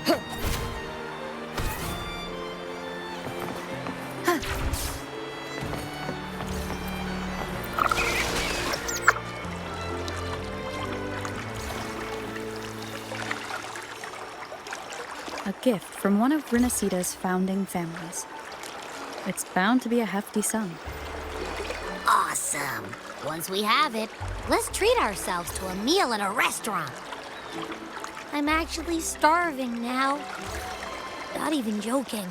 A gift from one of Rinascita's founding families. It's bound to be a hefty sum. Awesome. Once we have it, let's treat ourselves to a meal in a restaurant. I'm actually starving now. Not even joking.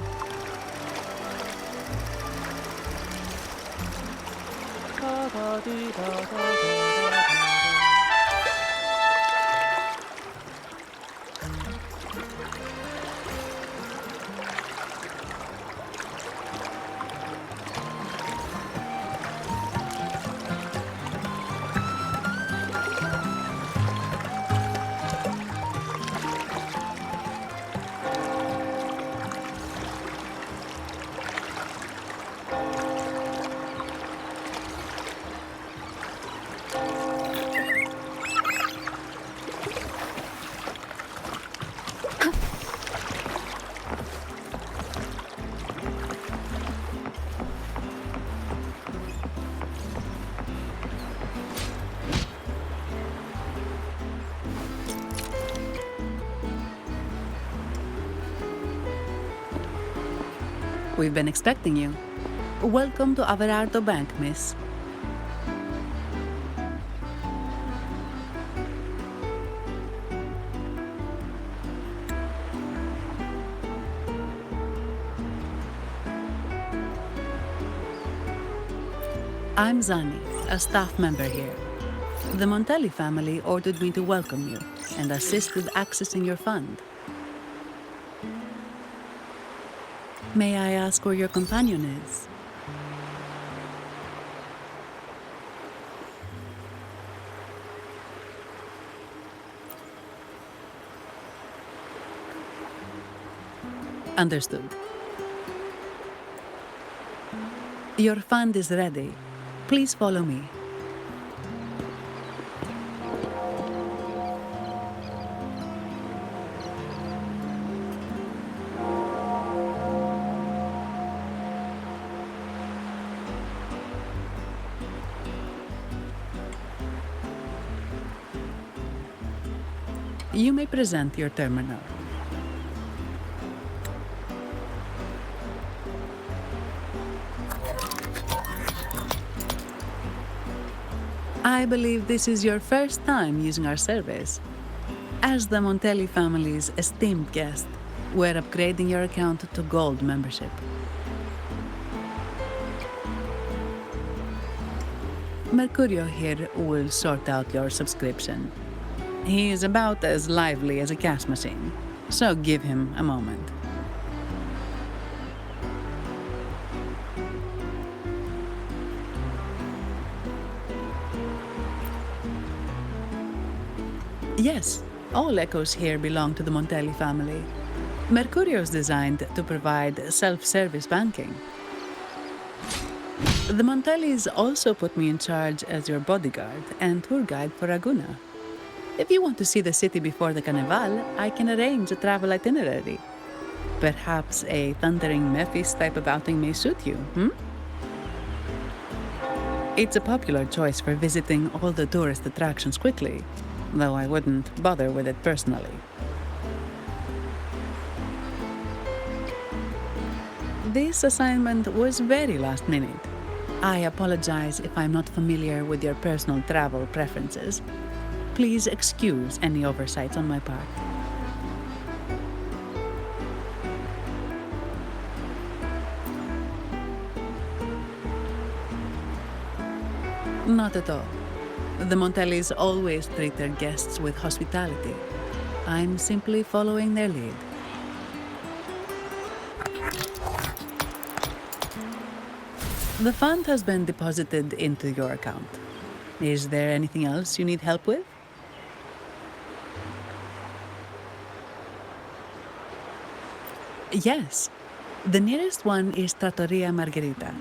We've been expecting you. Welcome to Averardo Bank, miss. I'm Zani, a staff member here. The Montelli family ordered me to welcome you and assist with accessing your fund. May I ask where your companion is? Understood. Your fund is ready. Please follow me. You may present your terminal. I believe this is your first time using our service. As the Montelli family's esteemed guest, we're upgrading your account to Gold membership. Mercurio here will sort out your subscription. He is about as lively as a cash machine, so give him a moment. Yes, all echoes here belong to the Montelli family. Mercurio is designed to provide self-service banking. The Montellis also put me in charge as your bodyguard and tour guide for Raguna. If you want to see the city before the Carnival, I can arrange a travel itinerary. Perhaps a thundering Memphis type of outing may suit you, It's a popular choice for visiting all the tourist attractions quickly, though I wouldn't bother with it personally. This assignment was very last minute. I apologize if I'm not familiar with your personal travel preferences. Please excuse any oversights on my part. Not at all. The Montellis always treat their guests with hospitality. I'm simply following their lead. The fund has been deposited into your account. Is there anything else you need help with? Yes. The nearest one is Trattoria Margherita.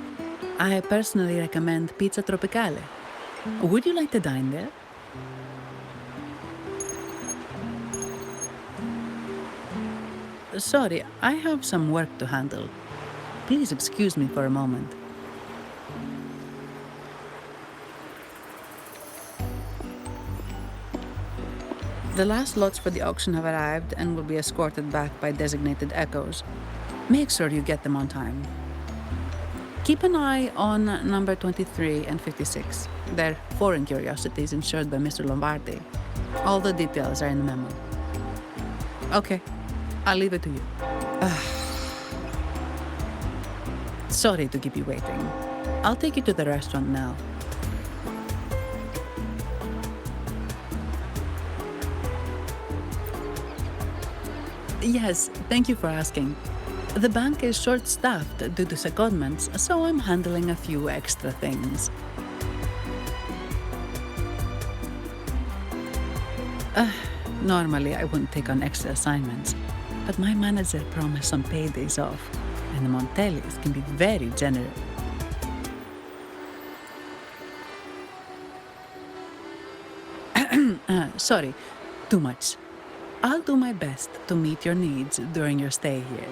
I personally recommend Pizza Tropicale. Would you like to dine there? Sorry, I have some work to handle. Please excuse me for a moment. The last lots for the auction have arrived and will be escorted back by designated echoes. Make sure you get them on time. Keep an eye on number 23 and 56. They're foreign curiosities insured by Mr. Lombardi. All the details are in the memo. Okay, I'll leave it to you. Sorry to keep you waiting. I'll take you to the restaurant now. Yes, thank you for asking. The bank is short-staffed due to secondments, so I'm handling a few extra things. Normally, I wouldn't take on extra assignments, but my manager promised some paydays off, and the Montellis can be very generous. Sorry, too much. I'll do my best to meet your needs during your stay here.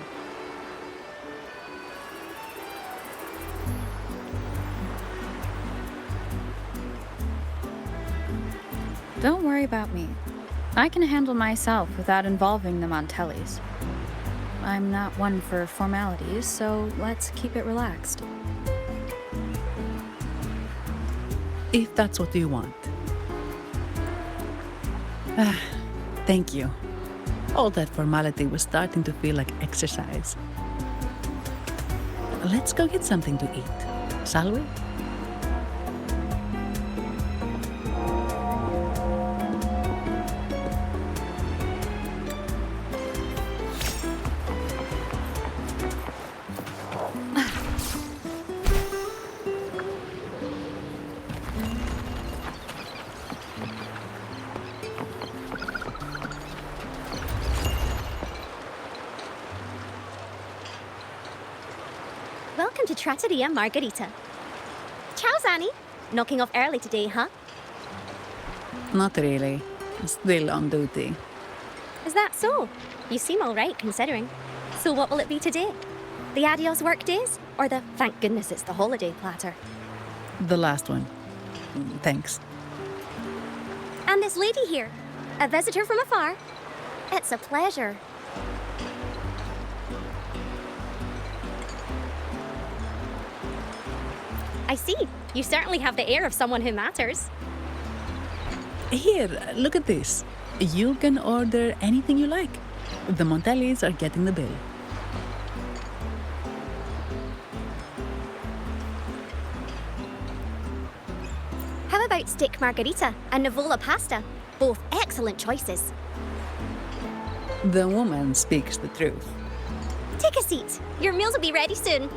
Don't worry about me. I can handle myself without involving the Montellis. I'm not one for formalities, so let's keep it relaxed. If that's what you want. Thank you. All that formality was starting to feel like exercise. Let's go get something to eat, shall we? Welcome to Trattoria Margherita. Ciao, Zanni. Knocking off early today, huh? Not really. Still on duty. Is that so? You seem all right, considering. So what will it be today? The adios work days? Or the thank goodness it's the holiday platter? The last one. Thanks. And this lady here, a visitor from afar. It's a pleasure. I see. You certainly have the air of someone who matters. Here, look at this. You can order anything you like. The Montellis are getting the bill. How about steak margherita and Nivola pasta? Both excellent choices. The woman speaks the truth. Take a seat. Your meals will be ready soon.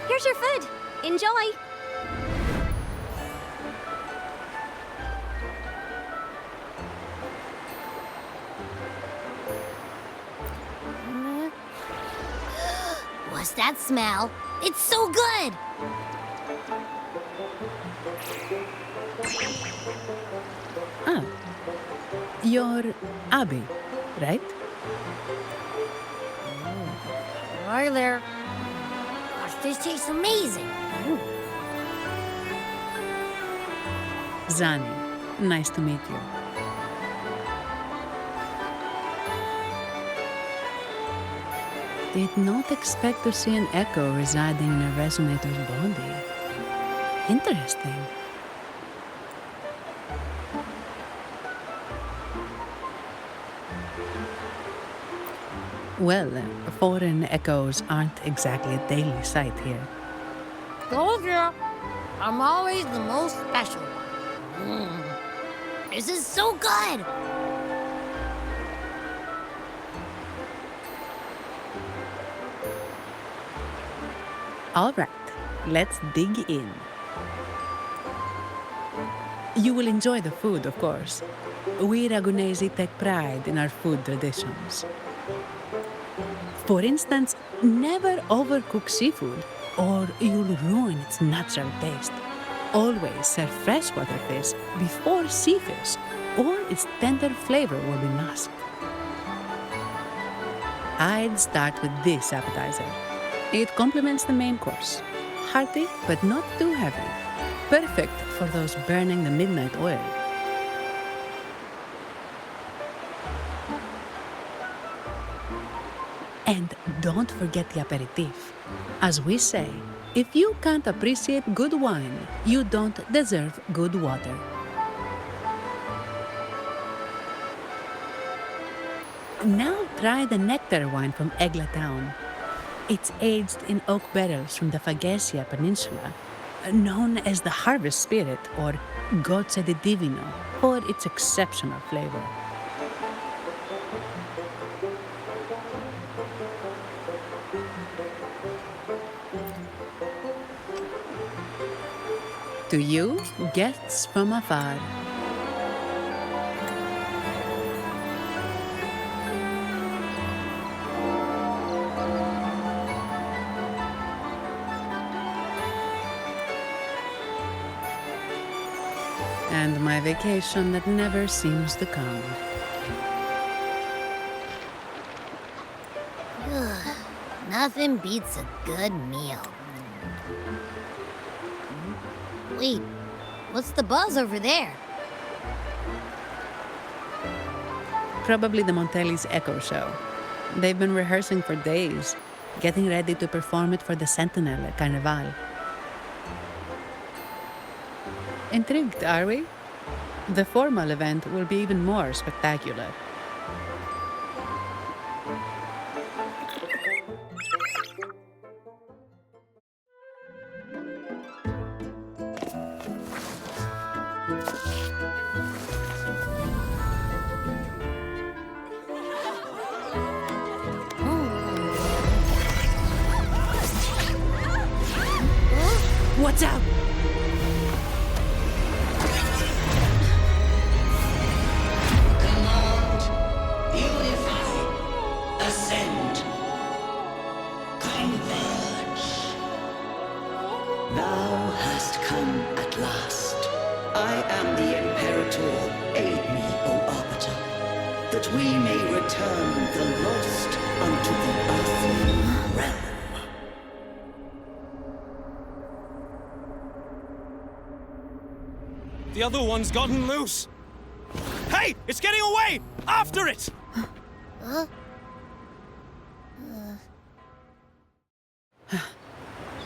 Here's your food. Enjoy. What's that smell? It's so good! Ah, you're Abby, right? Hi there. Gosh, this tastes amazing. Zani, nice to meet you. Did not expect to see an echo residing in a resonator's body. Interesting. Well, foreign echoes aren't exactly a daily sight here. Told you, I'm always the most special one. This is so good. All right, let's dig in. You will enjoy the food, of course. We Ragunesi take pride in our food traditions. For instance, never overcook seafood or you'll ruin its natural taste. Always serve freshwater fish before sea fish or its tender flavor will be masked. I'd start with this appetizer. It complements the main course. Hearty, but not too heavy. Perfect for those burning the midnight oil. And don't forget the aperitif. As we say, if you can't appreciate good wine, you don't deserve good water. Now try the nectar wine from Egla town. It's aged in oak barrels from the Fagesia Peninsula, known as the Harvest Spirit or Gozze di Divino for its exceptional flavor. To you, guests from afar. And my vacation that never seems to come. Nothing beats a good meal. Wait, what's the buzz over there? Probably the Montelli's Echo Show. They've been rehearsing for days, getting ready to perform it for the Sentinel at Carnival. Intrigued, are we? The formal event will be even more spectacular. What's up? Thou hast come at last. I am the Imperator. Aid me, O Arbiter, that we may return the lost unto the earthly realm. The other one's gotten loose. Hey, it's getting away! After it!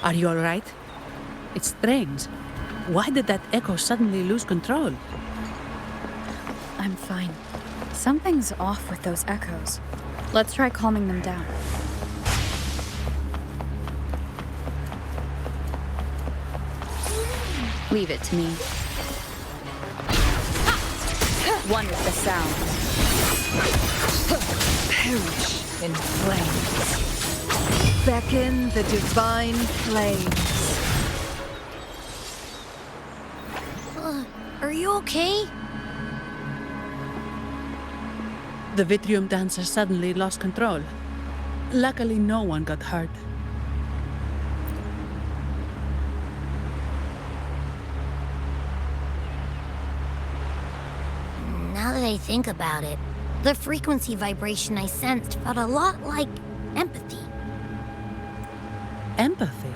Are you all right? It's strange. Why did that echo suddenly lose control? I'm fine. Something's off with those echoes. Let's try calming them down. Leave it to me. One is the sound. Perish in flames. Beckon the divine flames. Are you okay? The Vitrium dancer suddenly lost control. Luckily, no one got hurt. Now that I think about it, the frequency vibration I sensed felt a lot like empathy. Empathy?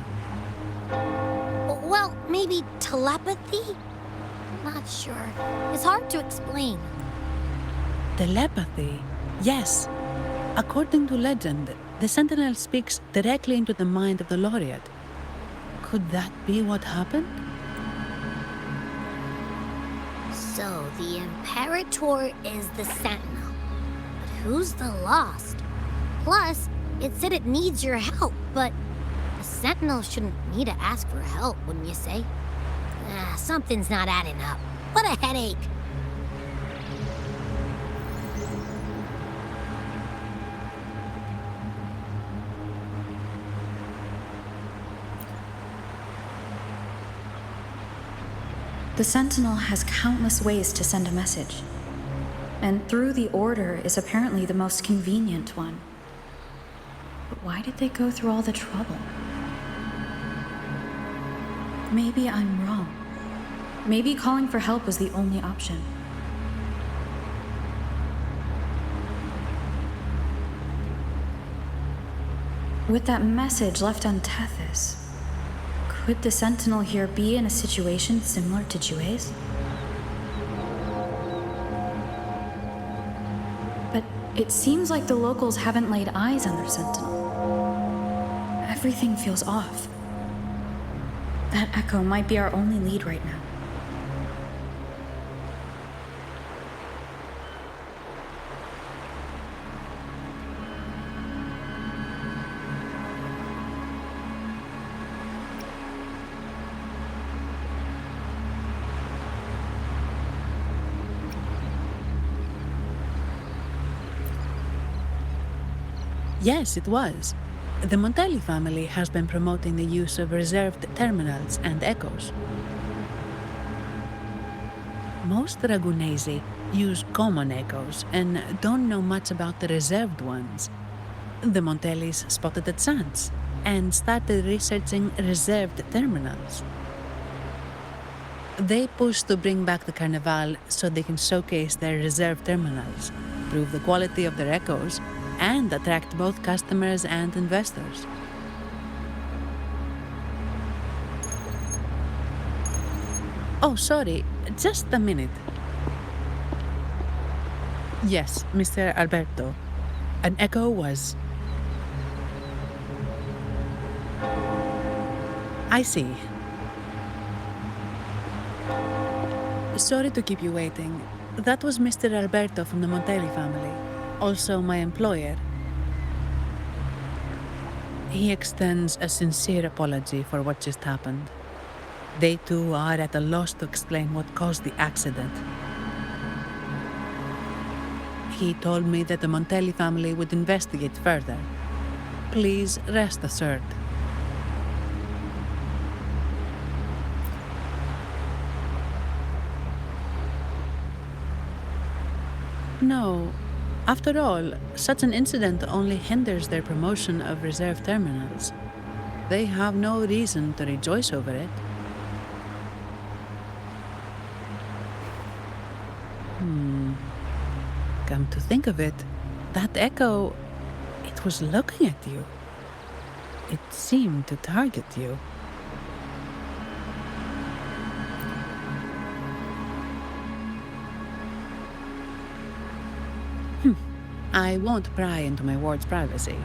Well, maybe telepathy? Not sure. It's hard to explain. Telepathy? Yes. According to legend, the Sentinel speaks directly into the mind of the laureate. Could that be what happened? So the Imperator is the Sentinel. But who's the Lost? Plus, it said it needs your help, but a sentinel shouldn't need to ask for help, wouldn't you say? Something's not adding up. What a headache. The Sentinel has countless ways to send a message, and through the Order is apparently the most convenient one. But why did they go through all the trouble? Maybe I'm wrong. Maybe calling for help was the only option. With that message left on Tethys, could the Sentinel here be in a situation similar to Jue's? But it seems like the locals haven't laid eyes on their Sentinel. Everything feels off. That echo might be our only lead right now. Yes, it was. The Montelli family has been promoting the use of reserved terminals and echoes. Most Ragunesi use common echoes and don't know much about the reserved ones. The Montellis spotted at Sans and started researching reserved terminals. They push to bring back the Carnival so they can showcase their reserved terminals, prove the quality of their echoes, and attract both customers and investors. Oh, sorry, just a minute. Yes, Mr. Alberto. An echo was... I see. Sorry to keep you waiting. That was Mr. Alberto from the Montelli family, also my employer. He extends a sincere apology for what just happened. They too are at a loss to explain what caused the accident. He told me that the Montelli family would investigate further. Please rest assured. No. After all, such an incident only hinders their promotion of reserve terminals. They have no reason to rejoice over it. Come to think of it, that echo, it was looking at you. It seemed to target you. I won't pry into my ward's privacy.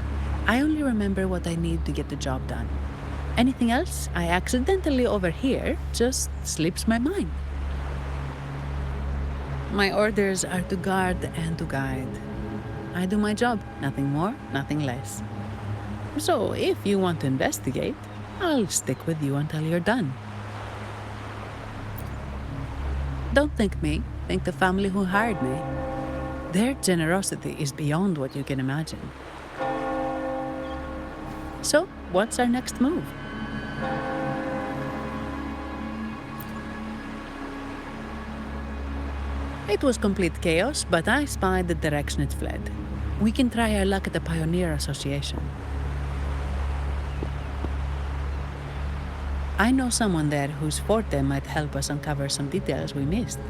I only remember what I need to get the job done. Anything else I accidentally overhear just slips my mind. My orders are to guard and to guide. I do my job, nothing more, nothing less. So if you want to investigate, I'll stick with you until you're done. Don't thank me, thank the family who hired me. Their generosity is beyond what you can imagine. So, what's our next move? It was complete chaos, but I spied the direction it fled. We can try our luck at the Pioneer Association. I know someone there whose forte might help us uncover some details we missed.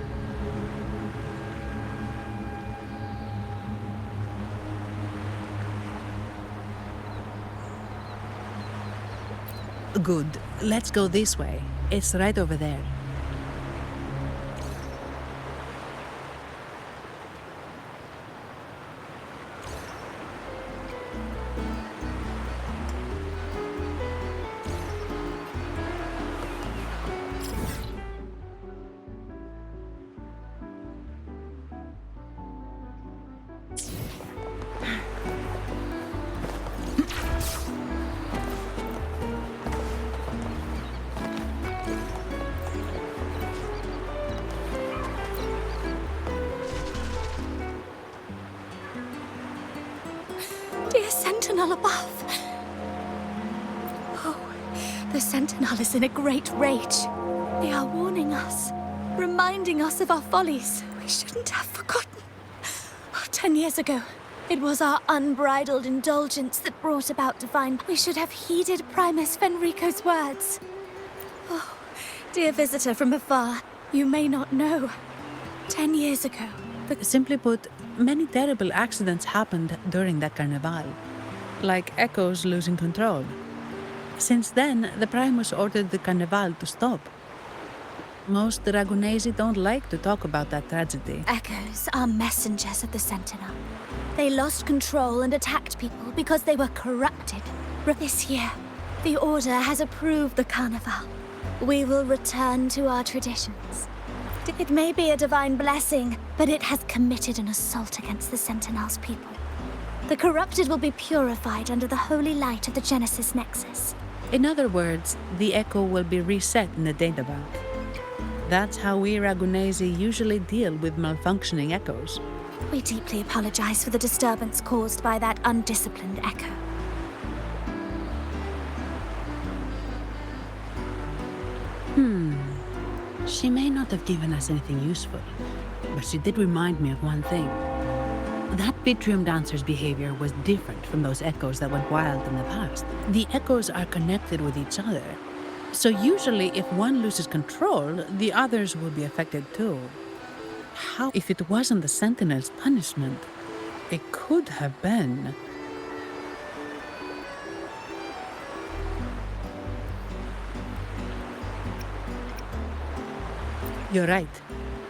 Good. Let's go this way. It's right over there. Dear sentinel above. Oh, the sentinel is in a great rage. They are warning us, reminding us of our follies. We shouldn't have forgotten. 10 years ago, it was our unbridled indulgence that brought about divine. We should have heeded Primus Fenrico's words. Oh, dear visitor from afar, you may not know. 10 years ago, Simply put, many terrible accidents happened during that carnival, like Echo's losing control. Since then, the Primus ordered the carnival to stop. Most Ragunesi don't like to talk about that tragedy. Echoes are messengers of the Sentinel. They lost control and attacked people because they were corrupted. But this year, the Order has approved the carnival. We will return to our traditions. It may be a divine blessing, but it has committed an assault against the Sentinel's people. The corrupted will be purified under the holy light of the Genesis Nexus. In other words, the Echo will be reset in the databank. That's how we Ragunesi usually deal with malfunctioning Echoes. We deeply apologize for the disturbance caused by that undisciplined Echo. She may not have given us anything useful, but she did remind me of one thing. That Vitrium dancer's behavior was different from those Echoes that went wild in the past. The Echoes are connected with each other, so usually if one loses control, the others will be affected too. How if it wasn't the Sentinel's punishment? It could have been. You're right.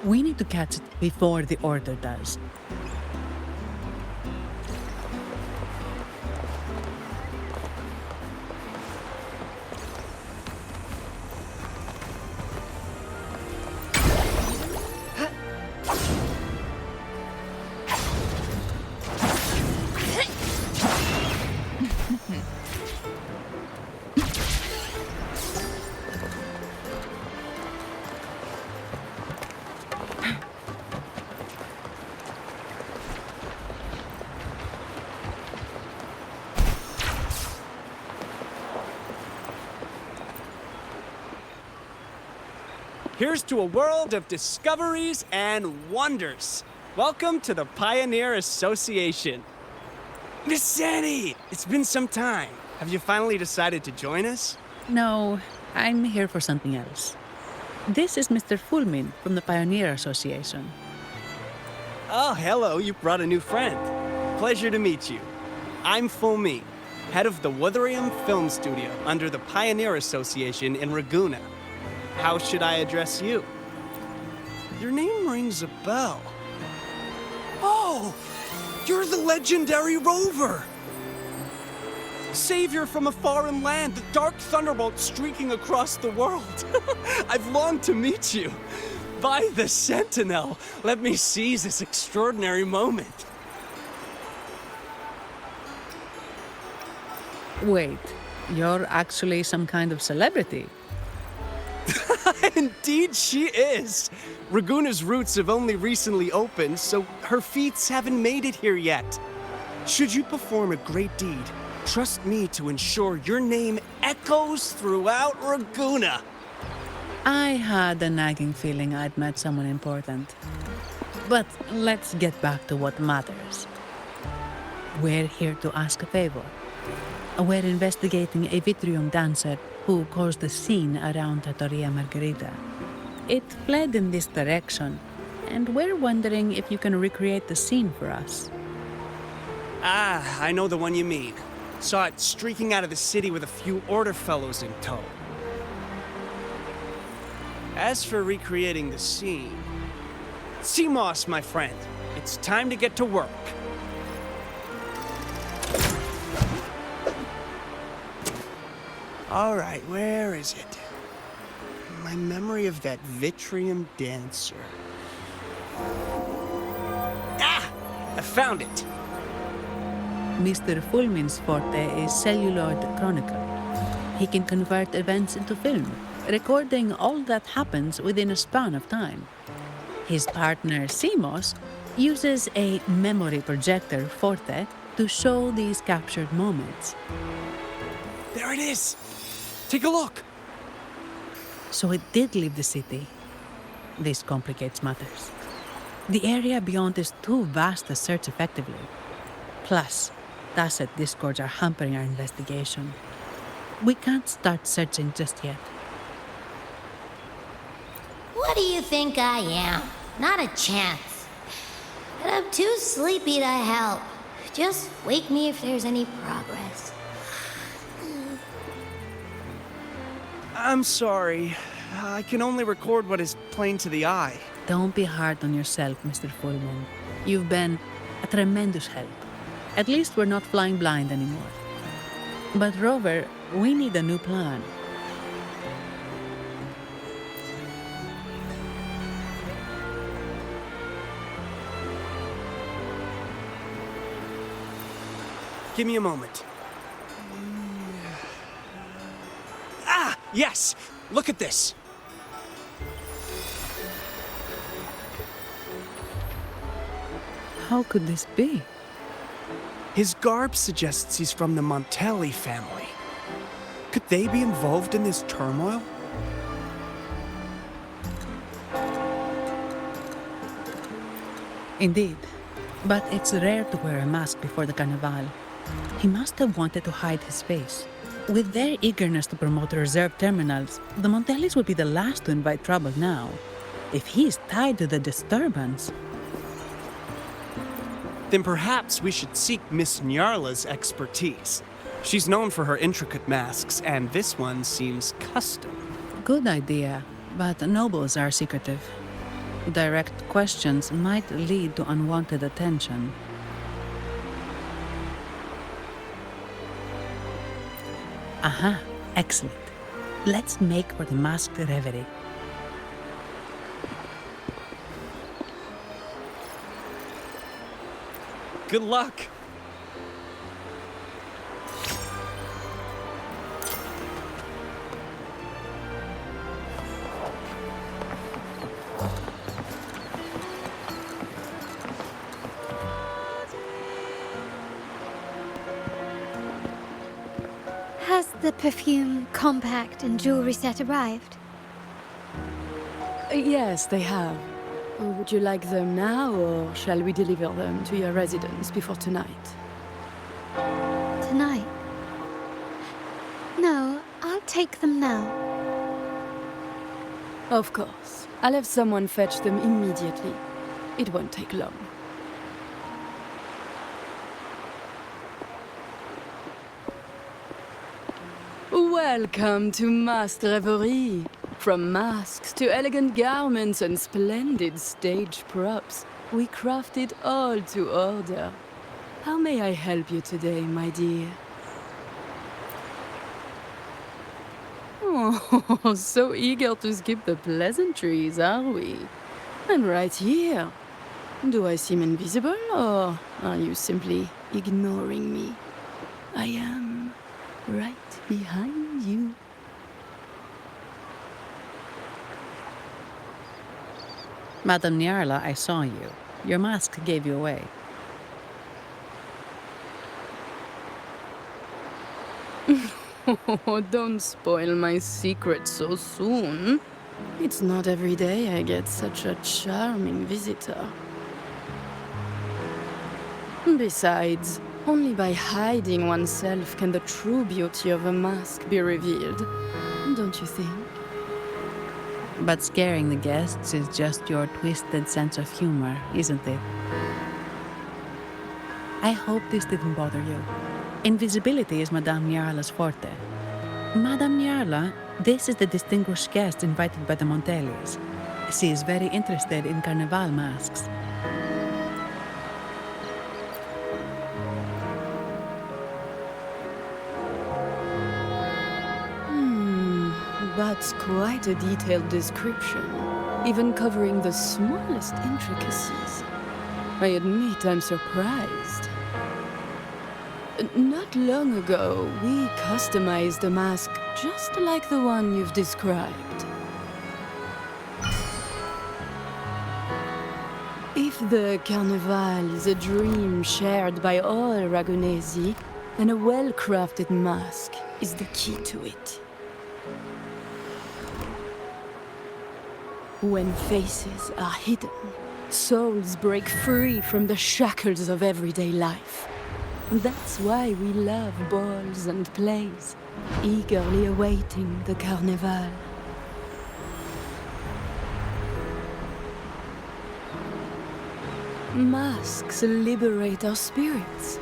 We need to catch it before the Order does. Here's to a world of discoveries and wonders. Welcome to the Pioneer Association. Miss Sandy, it's been some time. Have you finally decided to join us? No, I'm here for something else. This is Mr. Fulmin from the Pioneer Association. Oh, hello, you brought a new friend. Pleasure to meet you. I'm Fulmin, head of the Wuthering Film Studio under the Pioneer Association in Ragunna. How should I address you? Your name rings a bell. Oh, you're the legendary Rover! Savior from a foreign land, the dark thunderbolt streaking across the world. I've longed to meet you. By the Sentinel, let me seize this extraordinary moment. Wait, you're actually some kind of celebrity. Indeed she is. Ragunna's roots have only recently opened, so her feats haven't made it here yet. Should you perform a great deed, trust me to ensure your name echoes throughout Ragunna. I had a nagging feeling I'd met someone important. But let's get back to what matters. We're here to ask a favor. We're investigating a Vitrium dancer who caused a scene around Trattoria Margherita. It fled in this direction, and we're wondering if you can recreate the scene for us. Ah, I know the one you mean. Saw it streaking out of the city with a few Order fellows in tow. As for recreating the scene... Seamoss, my friend, it's time to get to work. All right, where is it? My memory of that Vitrium dancer. Ah! I found it! Mr. Fulmin's forte is celluloid chronicle. He can convert events into film, recording all that happens within a span of time. His partner, Seamoss, uses a memory projector, Forte, to show these captured moments. There it is! Take a look! So it did leave the city. This complicates matters. The area beyond is too vast to search effectively. Plus, tacit discords are hampering our investigation. We can't start searching just yet. What do you think I am? Not a chance. And I'm too sleepy to help. Just wake me if there's any progress. I'm sorry. I can only record what is plain to the eye. Don't be hard on yourself, Mr. Fullman. You've been a tremendous help. At least we're not flying blind anymore. But Rover, we need a new plan. Give me a moment. Ah! Yes! Look at this! How could this be? His garb suggests he's from the Montelli family. Could they be involved in this turmoil? Indeed. But it's rare to wear a mask before the Carnival. He must have wanted to hide his face. With their eagerness to promote reserve terminals, the Montellis would be the last to invite trouble now. If he's tied to the disturbance... Then perhaps we should seek Miss Nyarla's expertise. She's known for her intricate masks, and this one seems custom. Good idea, but nobles are secretive. Direct questions might lead to unwanted attention. Aha, excellent. Let's make for the masked reverie. Good luck! Has the perfume, compact, and jewelry set arrived? Yes, they have. Would you like them now, or shall we deliver them to your residence before tonight? Tonight? No, I'll take them now. Of course. I'll have someone fetch them immediately. It won't take long. Welcome to Masked Reverie. From masks to elegant garments and splendid stage props, we craft it all to order. How may I help you today, my dear? Oh, so eager to skip the pleasantries, are we? And right here. Do I seem invisible, or are you simply ignoring me? I am right behind you. Madame Nyarla, I saw you. Your mask gave you away. Oh, don't spoil my secret so soon. It's not every day I get such a charming visitor. Besides, only by hiding oneself can the true beauty of a mask be revealed. Don't you think? But scaring the guests is just your twisted sense of humor, isn't it? I hope this didn't bother you. Invisibility is Madame Nyarla's forte. Madame Nyarla, this is the distinguished guest invited by the Montellis. She is very interested in Carnival masks. That's quite a detailed description, even covering the smallest intricacies. I admit I'm surprised. Not long ago, we customized a mask just like the one you've described. If If the Carnival is a dream shared by all Ragunesi, then a well-crafted mask is the key to it. When faces are hidden, souls break free from the shackles of everyday life. That's why we love balls and plays, eagerly awaiting the Carnival. Masks liberate our spirits.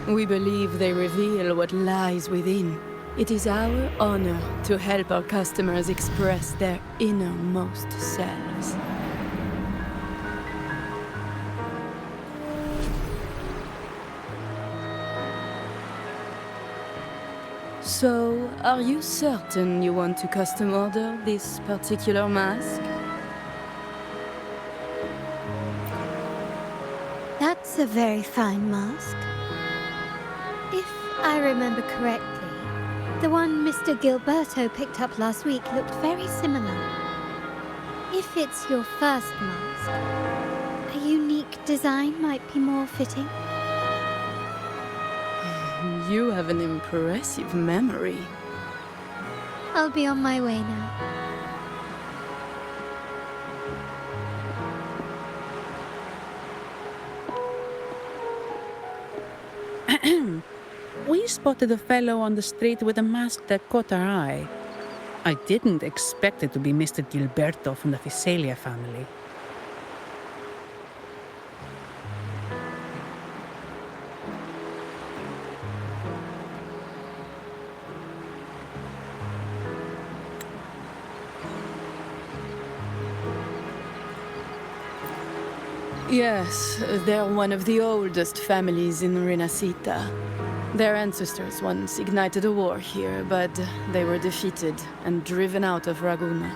We believe they reveal what lies within. It is our honor to help our customers express their innermost selves. So, are you certain you want to custom order this particular mask? That's a very fine mask. If I remember correctly, the one Mr. Gilberto picked up last week looked very similar. If it's your first mask, a unique design might be more fitting. You have an impressive memory. I'll be on my way now. We spotted a fellow on the street with a mask that caught our eye. I didn't expect it to be Mr. Gilberto from the Visalia family. Yes, they're one of the oldest families in Rinascita. Their ancestors once ignited a war here, but they were defeated and driven out of Ragunna.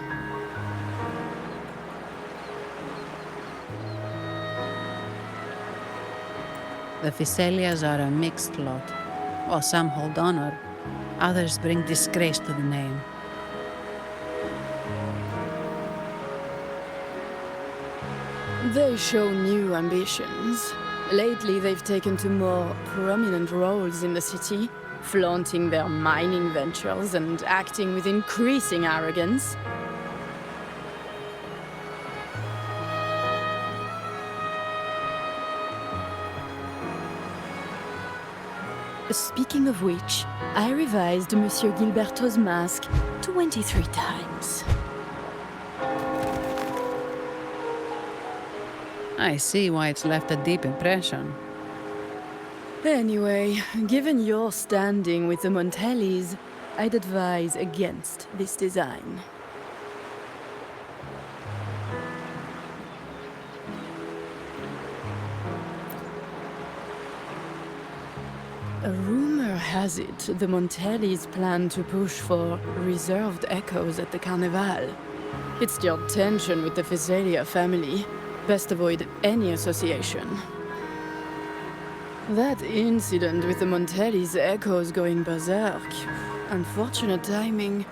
The Visalias are a mixed lot. While some hold honor, others bring disgrace to the name. They show new ambitions. Lately, they've taken to more prominent roles in the city, flaunting their mining ventures and acting with increasing arrogance. Speaking of which, I revised Monsieur Gilberto's mask 23 times. I see why it's left a deep impression. Anyway, given your standing with the Montellis, I'd advise against this design. A rumor has it the Montellis plan to push for reserved echoes at the Carnival. It's your tension with the Visalia family. Best avoid any association. That incident with the Montellis' echoes going berserk. Unfortunate timing.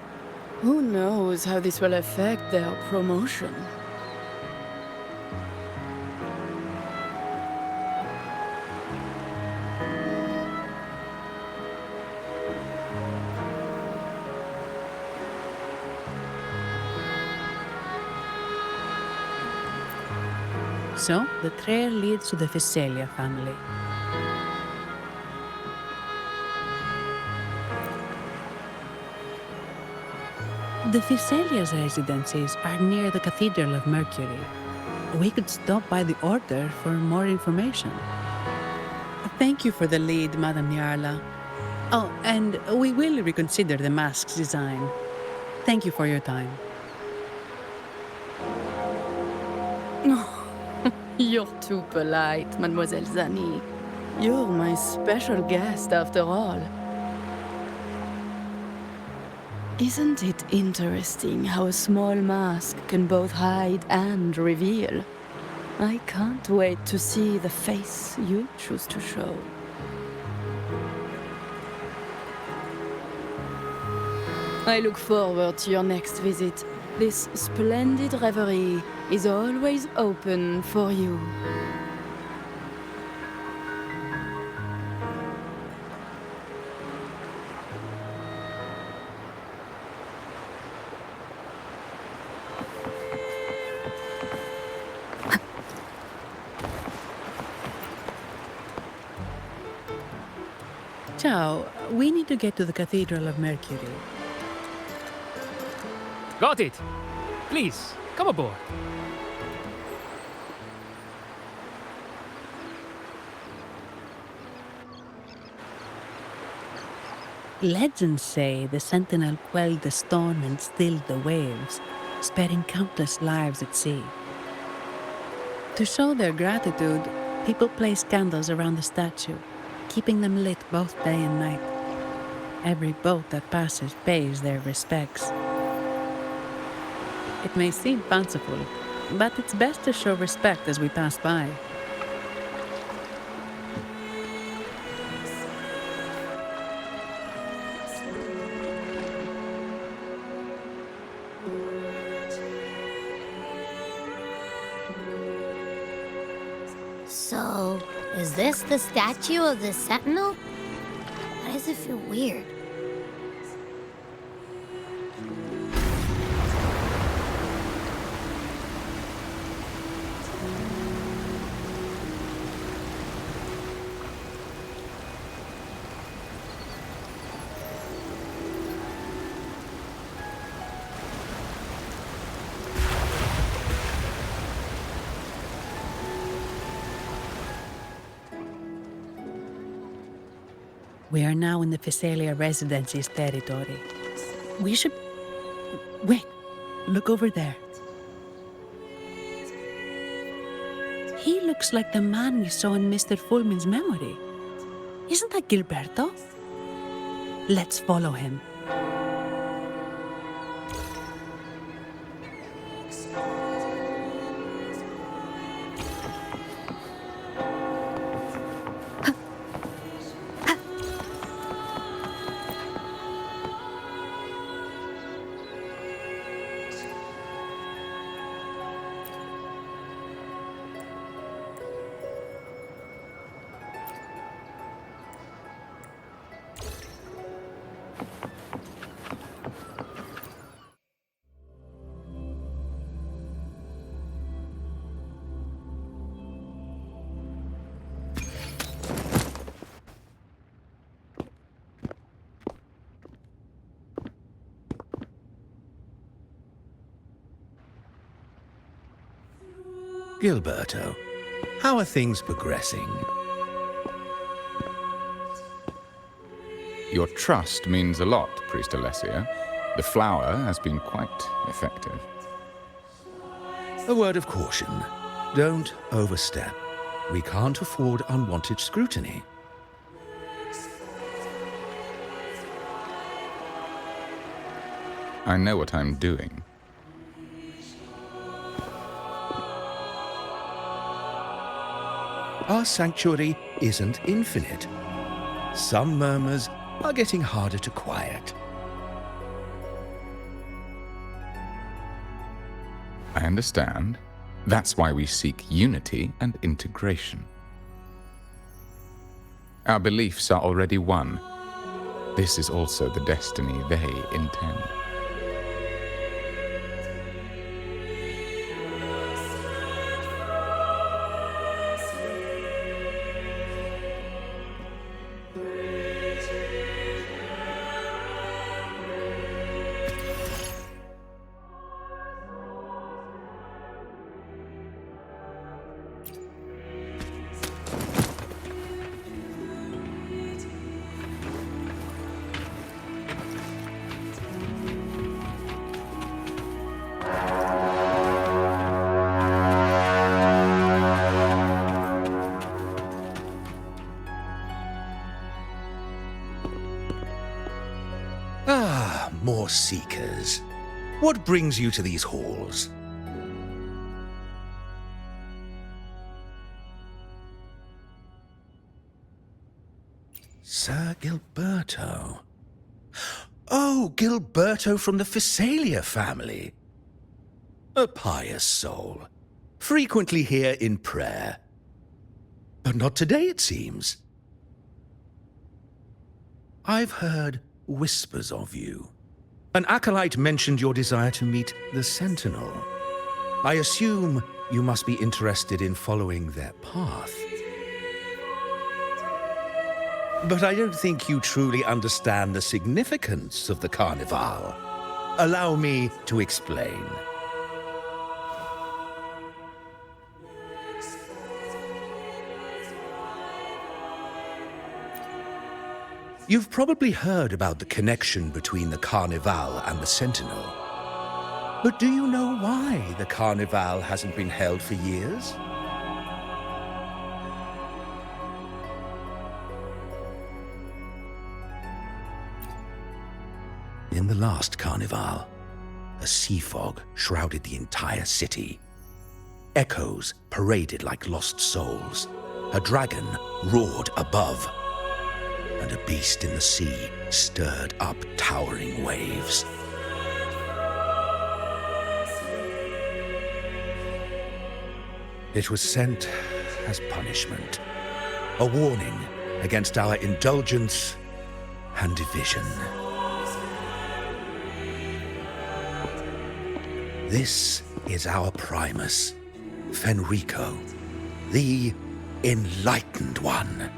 Who knows how this will affect their promotion? So, the trail leads to the Visalia family. The Visalia's residences are near the Cathedral of Mercury. We could stop by the order for more information. Thank you for the lead, Madame Yarla. Oh, and we will reconsider the mask's design. Thank you for your time. You're too polite, Mademoiselle Zani. You're my special guest, after all. Isn't it interesting how a small mask can both hide and reveal? I can't wait to see the face you choose to show. I look forward to your next visit. This splendid reverie is always open for you. Ciao, we need to get to the Cathedral of Mercury. Got it. Please, come aboard. Legends say the sentinel quelled the storm and stilled the waves, sparing countless lives at sea. To show their gratitude, people place candles around the statue, keeping them lit both day and night. Every boat that passes pays their respects. It may seem fanciful, but it's best to show respect as we pass by. So, is this the statue of the Sentinel? Why does it feel weird? We are now in the Physalia Residency's territory. We should... Wait, look over there. He looks like the man we saw in Mr. Fulmin's memory. Isn't that Gilberto? Let's follow him. Gilberto, how are things progressing? Your trust means a lot, Priest Alessia. The flower has been quite effective. A word of caution. Don't overstep. We can't afford unwanted scrutiny. I know what I'm doing. Our sanctuary isn't infinite. Some murmurs are getting harder to quiet. I understand. That's why we seek unity and integration. Our beliefs are already one. This is also the destiny they intend. More seekers. What brings you to these halls? Sir Gilberto. Oh, Gilberto from the Physalia family. A pious soul. Frequently here in prayer. But not today, it seems. I've heard whispers of you. An acolyte mentioned your desire to meet the Sentinel. I assume you must be interested in following their path. But I don't think you truly understand the significance of the Carnival. Allow me to explain. You've probably heard about the connection between the Carnival and the Sentinel. But do you know why the Carnival hasn't been held for years? In the last Carnival, a sea fog shrouded the entire city. Echoes paraded like lost souls. A dragon roared above, and a beast in the sea stirred up towering waves. It was sent as punishment, a warning against our indulgence and division. This is our Primus, Fenrico, the Enlightened One.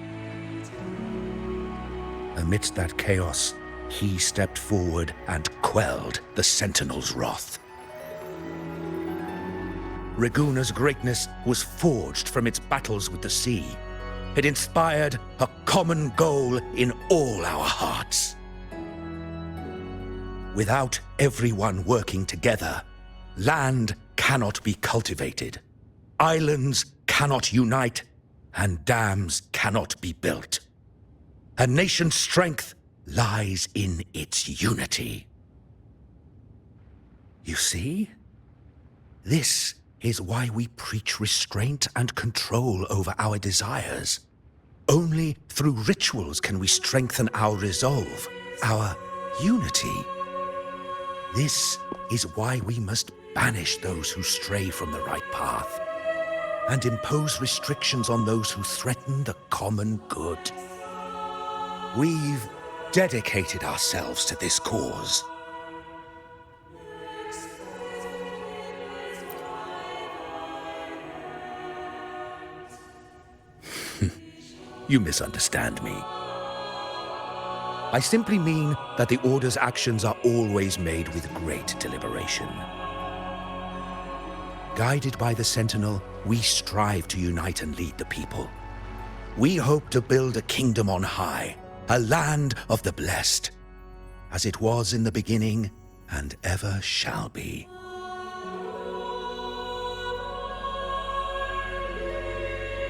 Amidst that chaos, he stepped forward and quelled the Sentinel's wrath. Raguna's greatness was forged from its battles with the sea. It inspired a common goal in all our hearts. Without everyone working together, land cannot be cultivated, islands cannot unite, and dams cannot be built. A nation's strength lies in its unity. You see? This is why we preach restraint and control over our desires. Only through rituals can we strengthen our resolve, our unity. This is why we must banish those who stray from the right path and impose restrictions on those who threaten the common good. We've dedicated ourselves to this cause. You misunderstand me. I simply mean that the Order's actions are always made with great deliberation. Guided by the Sentinel, we strive to unite and lead the people. We hope to build a kingdom on high, a land of the blessed, as it was in the beginning and ever shall be.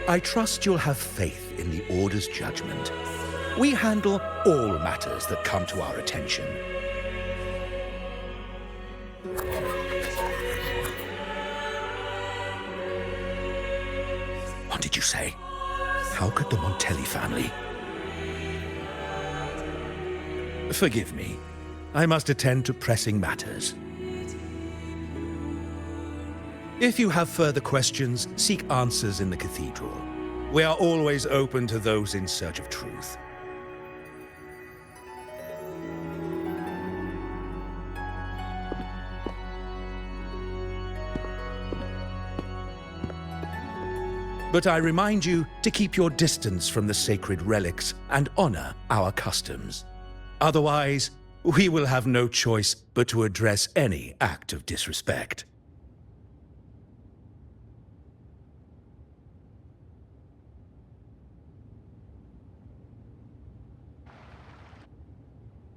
I trust you'll have faith in the Order's judgment. We handle all matters that come to our attention. What did you say? How could the Montelli family? Forgive me. I must attend to pressing matters. If you have further questions, seek answers in the cathedral. We are always open to those in search of truth. But I remind you to keep your distance from the sacred relics and honor our customs. Otherwise, we will have no choice but to address any act of disrespect.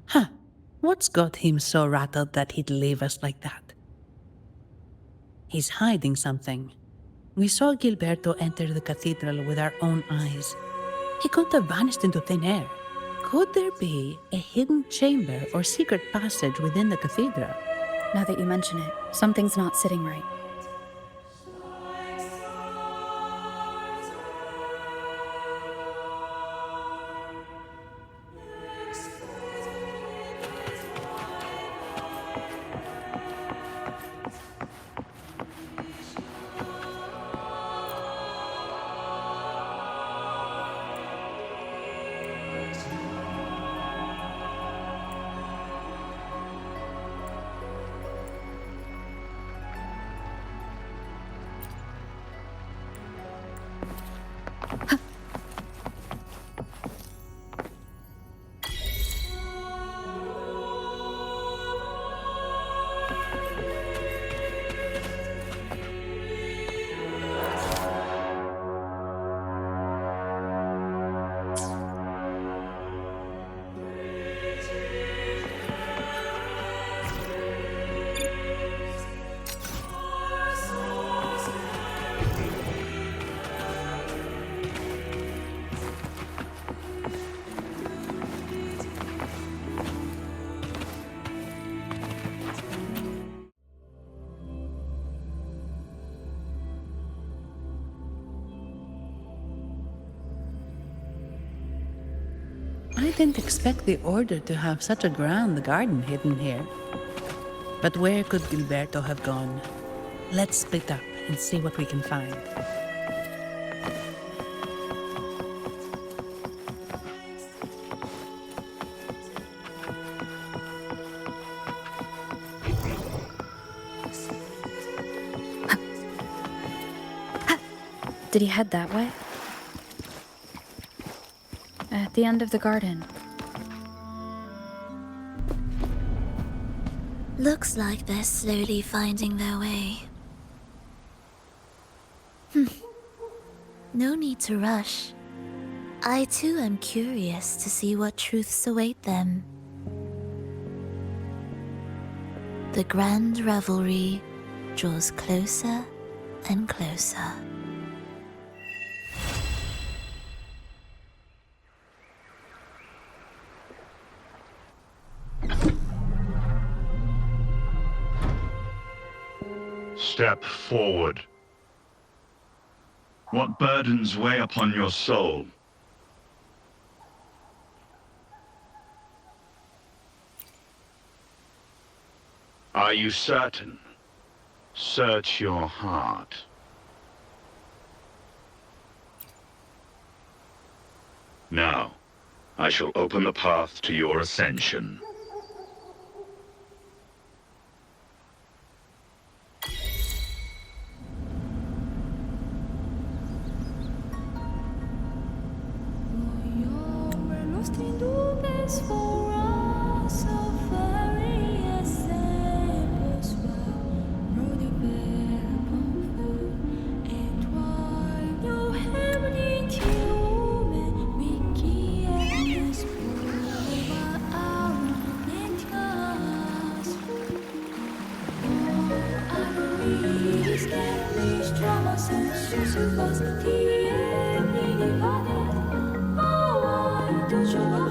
Huh. What's got him so rattled that he'd leave us like that? He's hiding something. We saw Gilberto enter the cathedral with our own eyes. He could have vanished into thin air. Could there be a hidden chamber or secret passage within the cathedral? Now that you mention it, something's not sitting right. I didn't expect the Order to have such a grand garden hidden here. But where could Gilberto have gone? Let's split up and see what we can find. Did he head that way? At the end of the garden. Looks like they're slowly finding their way. No need to rush. I too am curious to see what truths await them. The grand revelry draws closer and closer. Step forward. What burdens weigh upon your soul? Are you certain? Search your heart. Now, I shall open the path to your ascension. Sure.